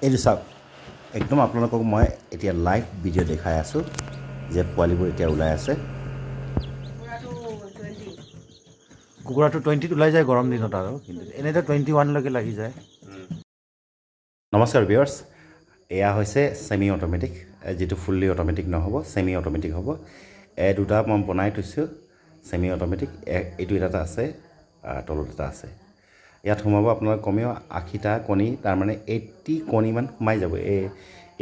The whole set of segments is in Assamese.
এইটো চাওক একদম আপোনালোকক মই এতিয়া লাইভ ভিডিঅ' দেখাই আছোঁ যে পোৱালিবোৰ এতিয়া ওলাই আছে কুকুৰাটো 20 ওলাই যায় গৰম দিনত আৰু কিন্তু এনেতে 21 লৈকে লাগি যায় নমস্কাৰ ভিউয়াৰ্স এয়া হৈছে সেমি অটোমেটিক যেটো ফুললি অটোমেটিক নহব সেমি অটোমেটিক হ'ব দুটা মই বনাই থৈছোঁ সেমি অটোমেটিক এইটো এটা আছে তলত এটা আছে ইয়াত সোমাব আপোনাৰ কমেও 80টা কণী তাৰ মানে 80 কণী মান সোমাই যাব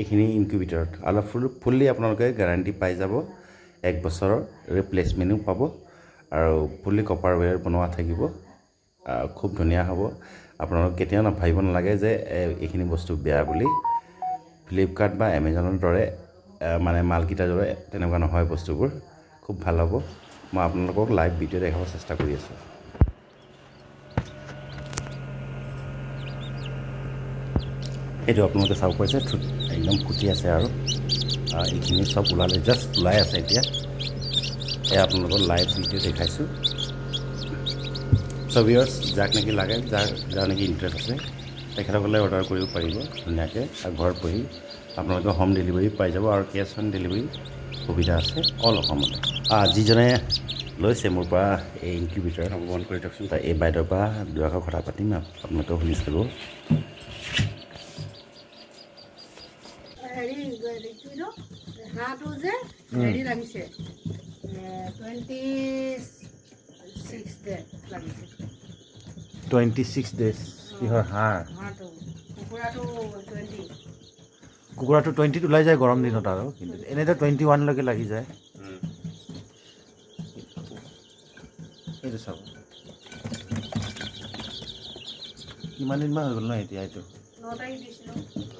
এইখিনি ইনকিউবেটৰত আৰু ফুললি আপোনালোকে গ্যাৰান্টি পাই যাব এক বছৰৰ ৰিপ্লেসমেন্টও পাব আৰু ফুললি কপাৰ ওয়্যাৰ বনোৱা থাকিব খুব ধুনীয়া হ'ব আপোনালোক কেতিয়া ভাবিব নালাগে যে এইখিনি বস্তু বেয়া বুলি ফ্লিপকাৰ্ট বা এমাজনৰ দৰে মানে মালকিটা দৰে তেনেকুৱা নহয় বস্তুবোৰ খুব ভাল হ'ব মই আপোনালোকক লাইভ ভিডিঅ' দেখাব চেষ্টা কৰি আছোঁ এইটো আপোনালোকে চাব পাৰিছে একদম ফুটি আছে আৰু এইখিনি সব ওলালে জাস্ট ওলাই আছে এতিয়া এই আপোনালোকৰ লাইভ ভিডিঅ' দেখাইছোঁ সো ভিউয়াৰ্স যাক নাকি লাগে যাৰ নাকি ইন্টাৰেষ্ট আছে তেখেতসকলে অৰ্ডাৰ কৰিব পাৰিব ধুনীয়াকৈ আৰু ঘৰত বহি আপোনালোকে হোম ডেলিভাৰী পাই যাব আৰু কেছ অন ডেলিভাৰী সুবিধা আছে অল অসমতে যিজনে লৈছে মোৰ পৰা এই ইনকিউবেটৰ বন্ধ কৰি দিয়কচোন এই বাইদেউৰ পৰা দুআষাৰ কথা পাতিম আপোনালোকে শুনি চাব হাঁহটো যে হেৰি লাগিছে 26 days কিহৰ হাঁহটো কুকুৰাটো 20 ওলাই যায় গৰম দিনত আৰু কিন্তু এনেতে 21 লৈকে লাগি যায় এইটো চাব কিমান দিন মান হৈ গ'ল ন এতিয়া এইটো 9 তাৰিখ দিছিলোঁ